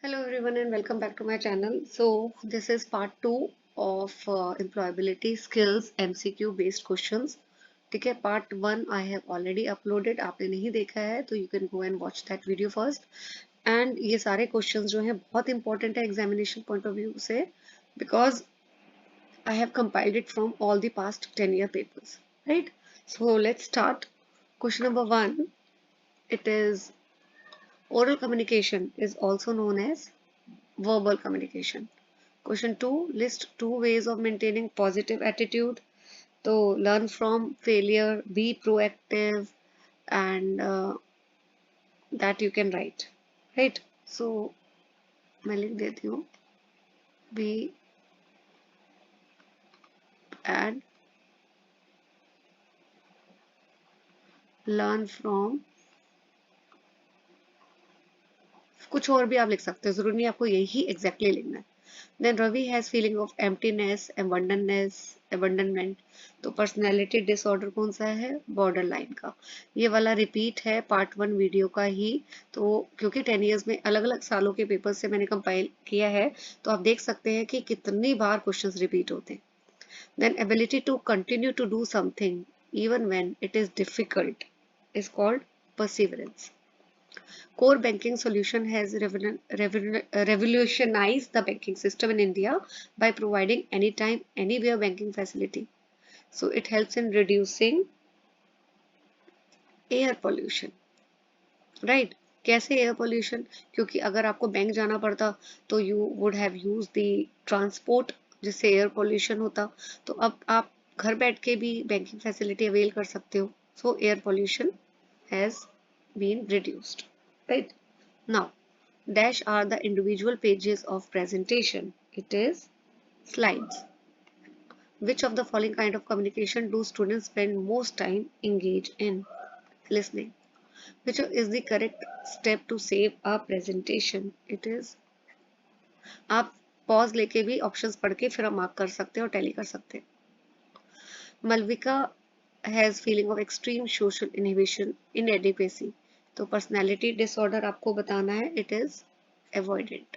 Hello everyone and welcome back to my channel. So this is part 2 of employability skills MCQ based questions. ठीक है, part 1 I have already uploaded. आपने नहीं देखा है तो you can go and watch that video first. And ये सारे questions जो हैं बहुत important है examination point of view से because I have compiled it from all the past 10-year papers. Right? So let's start. Question number 1. It is oral communication is also known as verbal communication. Question 2, list two ways of maintaining positive attitude. So learn from failure, be proactive, and that you can write. Right? So मैं लिख देती हूँ be and learn from. कुछ और भी आप लिख सकते हो, जरूरी नहीं आपको यही एग्जैक्टली लिखना है. Then Ravi has feeling of emptiness, abandonment. तो पर्सनैलिटी डिसऑर्डर कौन सा है? बॉर्डर लाइन का. ये वाला रिपीट है पार्ट 1 वीडियो का ही. तो क्योंकि 10 ईयर्स में अलग अलग सालों के पेपर से मैंने कंपाइल किया है तो आप देख सकते हैं कि कितनी बार क्वेश्चंस रिपीट होते हैं. Then ability to continue to do something even when it is difficult is called perseverance. Core banking solution has revolutionized the banking system in India by providing anytime, anywhere banking facility. So it helps in reducing air pollution. Right? कैसे air pollution? क्योंकि अगर आपको bank जाना पड़ता तो you would have use the transport जिससे air pollution होता. तो अब आप घर बैठ के भी बैंकिंग फैसिलिटी अवेल कर सकते हो. So air pollution has been reduced. Right? Now dash are the individual pages of presentation. It is slides. Which of the following kind of communication do students spend most time engaged in? Listening. Which is the correct step to save a presentation? It is. आप pause लेके भी options पढ़ के फिर आप mark कर सकते हैं और टैली कर सकते हैं. Malvika has feeling of extreme social inhibition, inadequacy. तो पर्सनैलिटी डिसऑर्डर आपको बताना है. It is avoidant.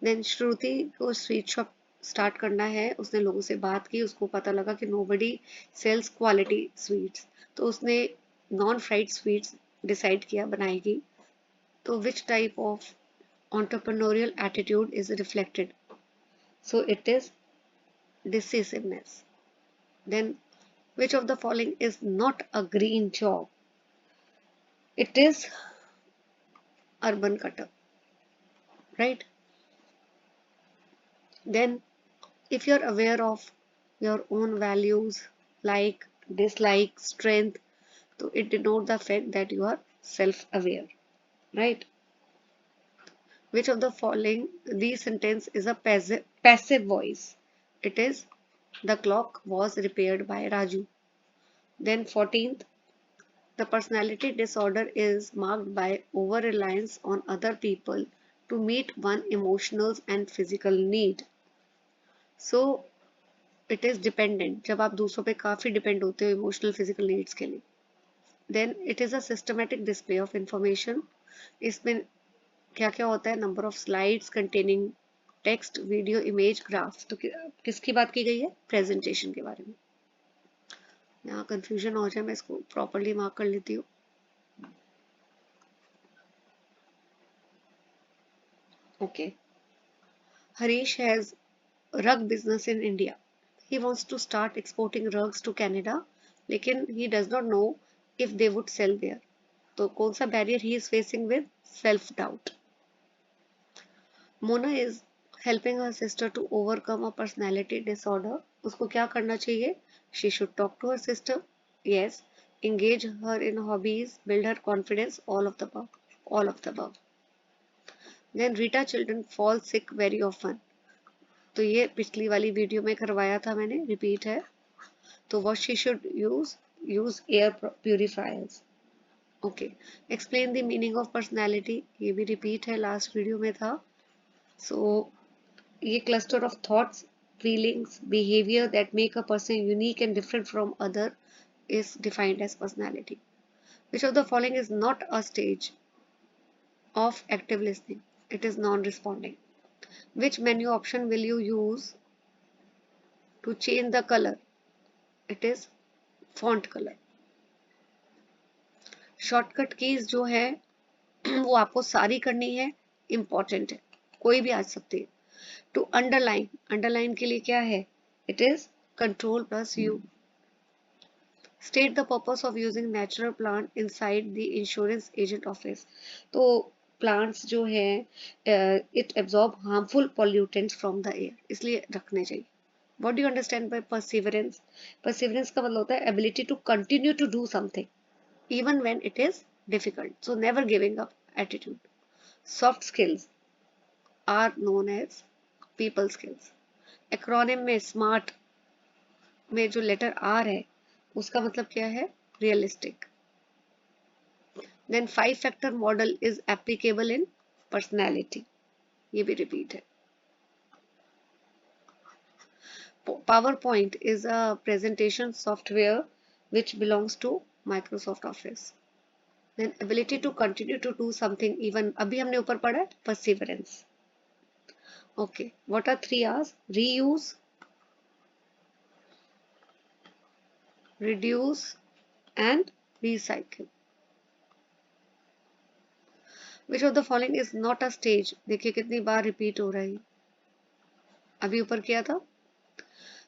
देन श्रुति को स्वीट शॉप स्टार्ट करना है. उसने लोगों से बात की, उसको पता लगा कि नोबडी सेल्स क्वालिटी स्वीट्स, तो उसने नॉन फ्राइड स्वीट्स डिसाइड किया बनाएगी. तो which type of entrepreneurial attitude is reflected? So it is decisiveness. Then which of the following is not a green job? It is urban cutter. Right? Then if you're aware of your own values, like, dislike, strength, so it denotes the fact that you are self-aware. Right? Which of the following these sentence is a passive voice? It is the clock was repaired by Raju. Then 14th, the personality disorder is marked by over-reliance on other people to meet one emotional and physical need. So it is dependent. जब आप दूसरों पे काफी depend होते हो emotional physical needs के लिए. Then it is a systematic display of information. इसमें क्या क्या होता है? Number of slides containing text, video, image, graphs. तो किसकी बात की गई है? प्रेजेंटेशन के बारे में. यहाँ कंफ्यूजन हो जाए, मैं इसको प्रॉपरली मार्क कर लेती हूँ. Okay. Harish has rug business in India. He wants to start exporting rugs to Canada, लेकिन he does not know if they would sell there. तो कौन सा barrier he is facing with? Self doubt. Mona is helping her sister to overcome a personality disorder. उसको क्या करना चाहिए? She should talk to her sister. Yes. Engage her in hobbies, build her confidence, all of the above. All of the above. Then Rita children fall sick very often. तो ये पिछली वाली video में करवाया था मैंने, रिपीट है. तो what she should use air purifiers. Okay. Explain the meaning of personality. ये भी रिपीट है, लास्ट वीडियो में था. So ये cluster of thoughts, feelings, behavior that make a person unique and different from other is defined as personality. Which of the following is not a stage of active listening? It is non-responding. Which menu option will you use to change the color? It is font color. Shortcut keys जो है वो आपको सारी करनी है, important है, कोई भी आ सकती है. टू अंडरलाइन, अंडरलाइन के लिए क्या है? It is control plus U. State the purpose of using natural plant inside the insurance agent office. तो प्लांट्स जो है it absorb harmful pollutants from the air, इसलिए रखने चाहिए. What do you understand by perseverance? Perseverance का मतलब होता है ability to continue to do something even when it is difficult, so never giving up attitude. Soft skills are known as people skills. Acronym में smart में जो letter R है उसका मतलब क्या है? Realistic. Then 5-factor model is applicable in personality. ये भी repeat है. PowerPoint is a presentation software which belongs to Microsoft Office. Then ability to continue to do something even, अभी हमने ऊपर पढ़ा है perseverance. Okay, what are 3 R's? Reuse, reduce and recycle. Which of the following is not a stage? देखिए कितनी बार repeat हो रहा है. अभी ऊपर किया था.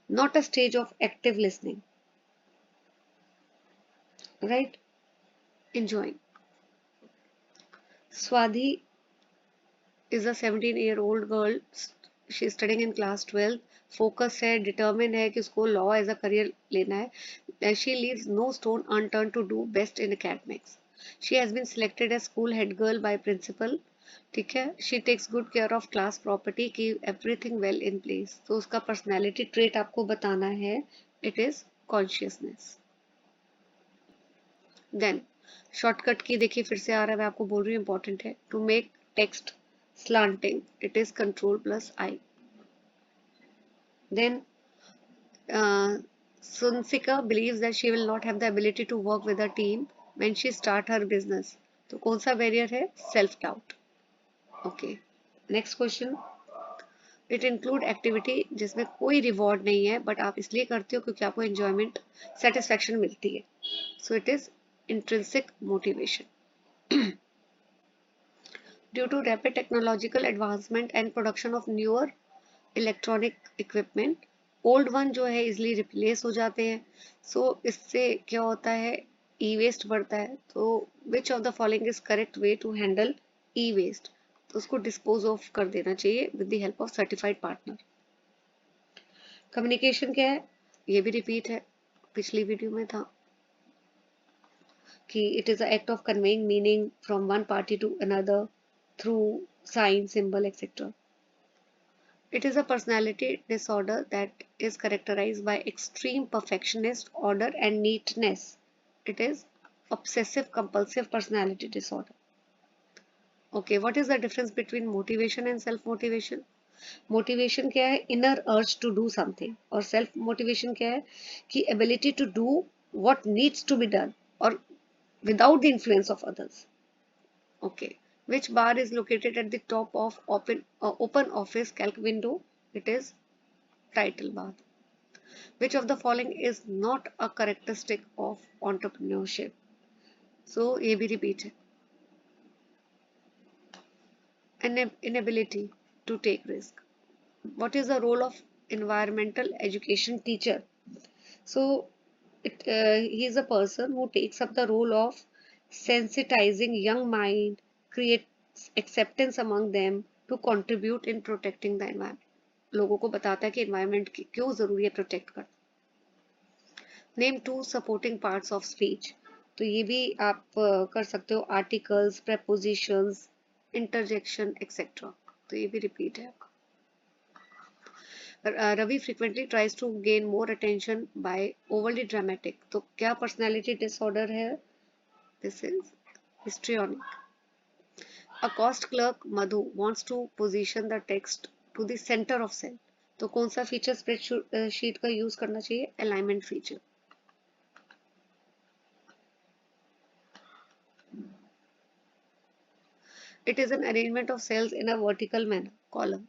Not a stage of active listening. Right? Enjoying. Swadhi is a 17-year-old girl. She is studying in class 12. Focus है, determined है कि उसको law as a career लेना है. She leaves no stone unturned to do best in academics. She has been selected as school head girl by principal. ठीक है. She takes good care of class property, keep everything well in place. तो उसका personality trait आपको बताना है. It is consciousness. Then shortcut की देखिए फिर से आ रहा है, मैं आपको बोल रही हूँ important है. To make text slanting, it is control plus I. Then Sunsika believes that she will not have the ability to work with a team when she start her business. तो कौन सा barrier है? Self doubt. Okay. Next question. It include activity जिसमें कोई reward नहीं है but आप इसलिए करते हो क्योंकि आपको enjoyment, satisfaction मिलती है. So it is intrinsic motivation. Due to rapid technological advancement and production of newer electronic equipment, old one जो है easily replace हो जाते हैं. So इससे क्या होता है? E-waste बढ़ता है. तो which of the following is correct way to handle E-waste? तो उसको dispose of कर देना चाहिए with the help of certified partner. Communication क्या है? ये भी repeat है, पिछली वीडियो में था कि it is an act of conveying meaning from one party to another through sign, symbol, etc. It is a personality disorder that is characterized by extreme perfectionist, order and neatness. It is obsessive compulsive personality disorder. Okay, what is the difference between motivation and self-motivation? Motivation क्या है? Inner urge to do something. और self-motivation क्या है? कि ability to do what needs to be done or without the influence of others. Okay. Which bar is located at the top of open office calc window? It is title bar. Which of the following is not a characteristic of entrepreneurship? So ये भी repeat है. Inability to take risk. What is the role of environmental education teacher? So he is a person who takes up the role of sensitizing young mind, creates acceptance among them to contribute in protecting the environment. लोगों को बताता है कि environment की क्यों जरूरी है protect करना. Name 2 supporting parts of speech. तो ये भी आप कर सकते हो articles, prepositions, interjection, etc. तो ये भी repeat है आपका. Ravi frequently tries to gain more attention by overly dramatic. तो क्या personality disorder है? This is histrionic. A cost clerk Madhu wants to position the text to the center of cell. तो कौन सा feature spreadsheet का use करना चाहिए? Alignment feature. It is an arrangement of cells in a vertical manner. Column.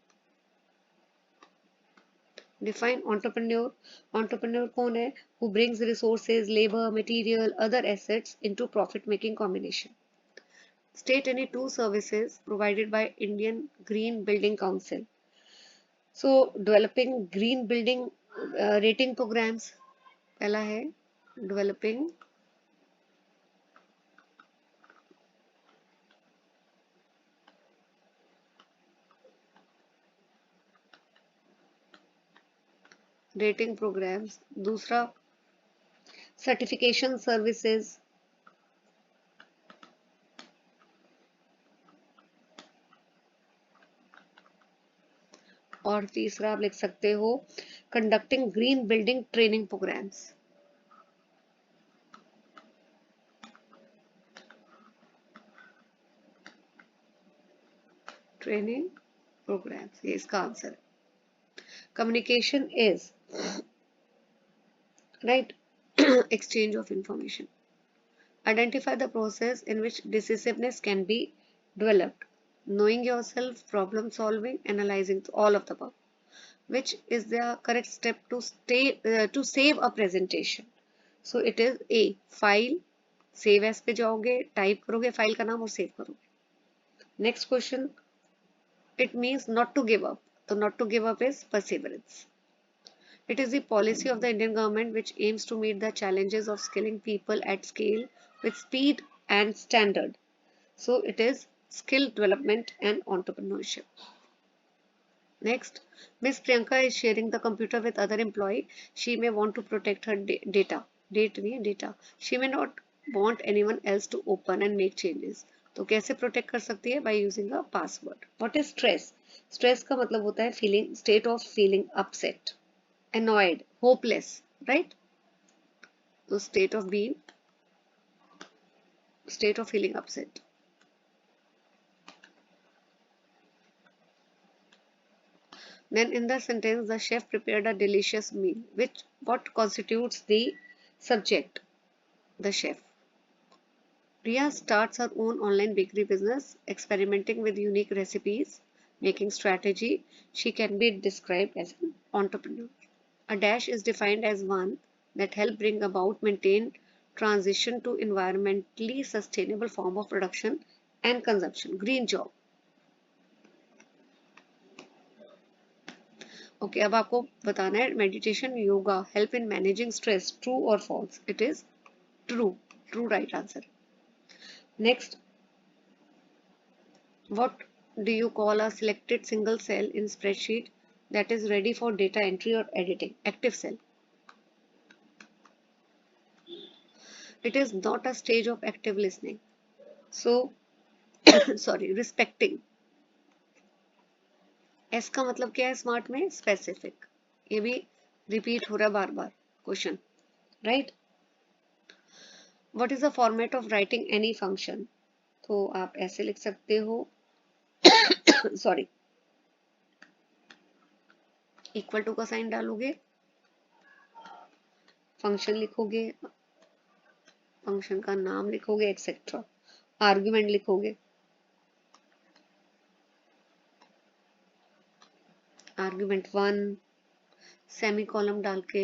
Define entrepreneur. Entrepreneur कौन है? Who brings resources, labor, material, other assets into profit-making combination. State any two services provided by Indian Green Building Council. So developing green building rating programs. पहला है developing rating programmes, दूसरा certification services, और तीसरा आप लिख सकते हो conducting green building training programmes. Training programmes, ये इसका आंसर है। Communication is right exchange of information. Identify the process in which decisiveness can be developed. Knowing yourself, problem solving, analyzing, all of the above. Which is the correct step to save a presentation? So it is A. File, save as पे जाओगे, type करोगे file का नाम और save करोगे। Next question, it means not to give up. So not to give up is perseverance. It is the policy of the Indian government which aims to meet the challenges of skilling people at scale with speed and standard. So it is skill development and entrepreneurship. Next, Miss Priyanka is sharing the computer with other employee. She may want to protect her data. Data. She may not want anyone else to open and make changes. तो कैसे protect कर सकती है? By using a password. What is stress? Stress का मतलब होता है feeling, state of feeling upset, annoyed, hopeless, right? So state of feeling upset. Then in the sentence, the chef prepared a delicious meal. What constitutes the subject? The chef. Riya starts her own online bakery business, experimenting with unique recipes, making strategy. She can be described as an entrepreneur. A dash is defined as one that help bring about maintain transition to environmentally sustainable form of production and consumption. Green job. Okay अब आपको बताना है meditation yoga help in managing stress, true और false? It is true right answer. Next, what do you call a selected single cell in spreadsheet that is ready for data entry और editing? Active cell. It is not a stage of active listening, so sorry, respecting. S का मतलब क्या है smart में? Specific. ये भी repeat हो रहा है बार बार question, right? What is the format of writing any function? तो आप ऐसे लिख सकते हो सॉरी, इक्वल टू का साइन डालोगे, फंक्शन लिखोगे, फंक्शन का नाम लिखोगे, एक्सेट्रा, आर्ग्यूमेंट लिखोगे, आर्ग्यूमेंट 1, सेमी कॉलम डाल के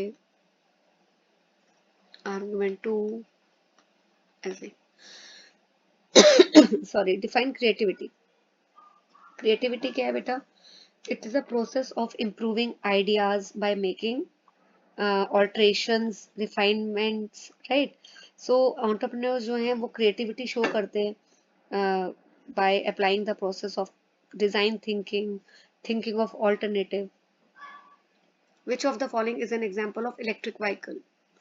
आर्ग्यूमेंट 2, ऐसे। Sorry, define creativity. क्रिएटिविटी क्या है बेटा? It is a process of improving ideas by making alterations, refinements, right? So entrepreneurs जो हैं वो क्रिएटिविटी शो करते हैं by applying the process of design thinking, thinking of alternative. Which of the following is an example of electric vehicle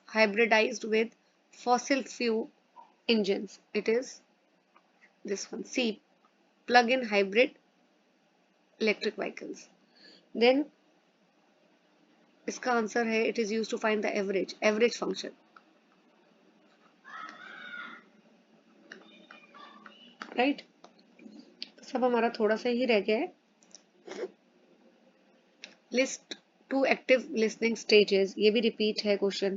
hybridized with fossil fuel engines? It is this one, C, plug-in hybrid electric vehicles. Then इसका answer है it is used to find the average function. Right? सब हमारा थोड़ा सा ही रह गया है। List 2 active listening stages, ये भी रिपीट है क्वेश्चन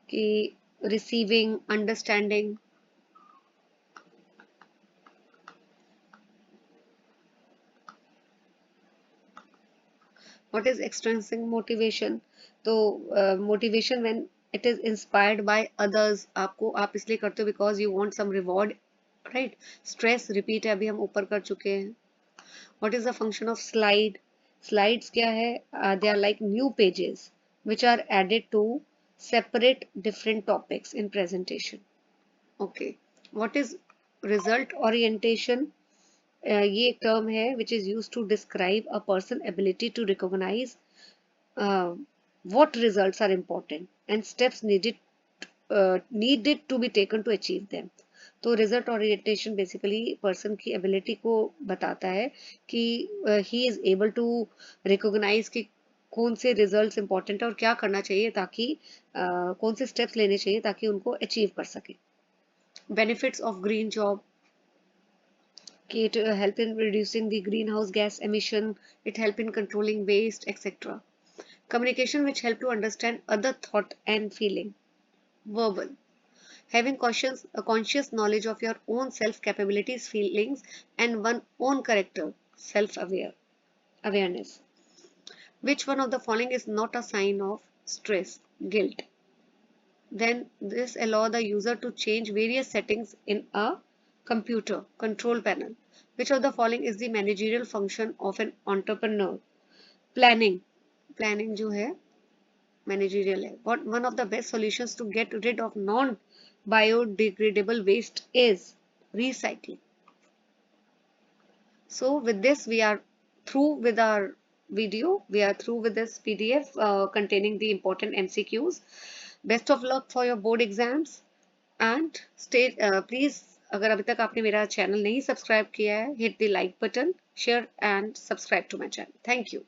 कि receiving, understanding, What is extrinsic motivation? तो motivation when it is inspired by others, आपको आप इसलिए करते हो because you want some reward, right? Stress repeat है, अभी हम ऊपर कर चुके हैं. What is the function of slide? Slides क्या है? They are like new pages which are added to separate different topics in presentation. Okay. What is result orientation? ये एक टर्म है which is used to describe a person ability to recognize uh, what results are important and steps needed to be taken to achieve them. तो result orientation basically person की ability को बताता है कि he is able to recognise कि कौन से results important है और क्या करना चाहिए ताकि कौन से स्टेप्स लेने चाहिए ताकि उनको अचीव कर सके. Benefits of green job. It help in reducing the greenhouse gas emission, it help in controlling waste, etc. Communication which help to understand other thought and feeling. Verbal. Having a conscious knowledge of your own self capabilities, feelings, and one own character, awareness. Which one of the following is not a sign of stress, guilt? Then this allow the user to change various settings in a computer control panel. Which of the following is the managerial function of an entrepreneur? Planning. Planning जो है managerial है. What one of the best solutions to get rid of non biodegradable waste is recycling. So with this we are through with our video. We are through with this PDF containing the important MCQs. Best of luck for your board exams and stay please, अगर अभी तक आपने मेरा channel नहीं subscribe किया है, hit the like button, share and subscribe to my channel. Thank you.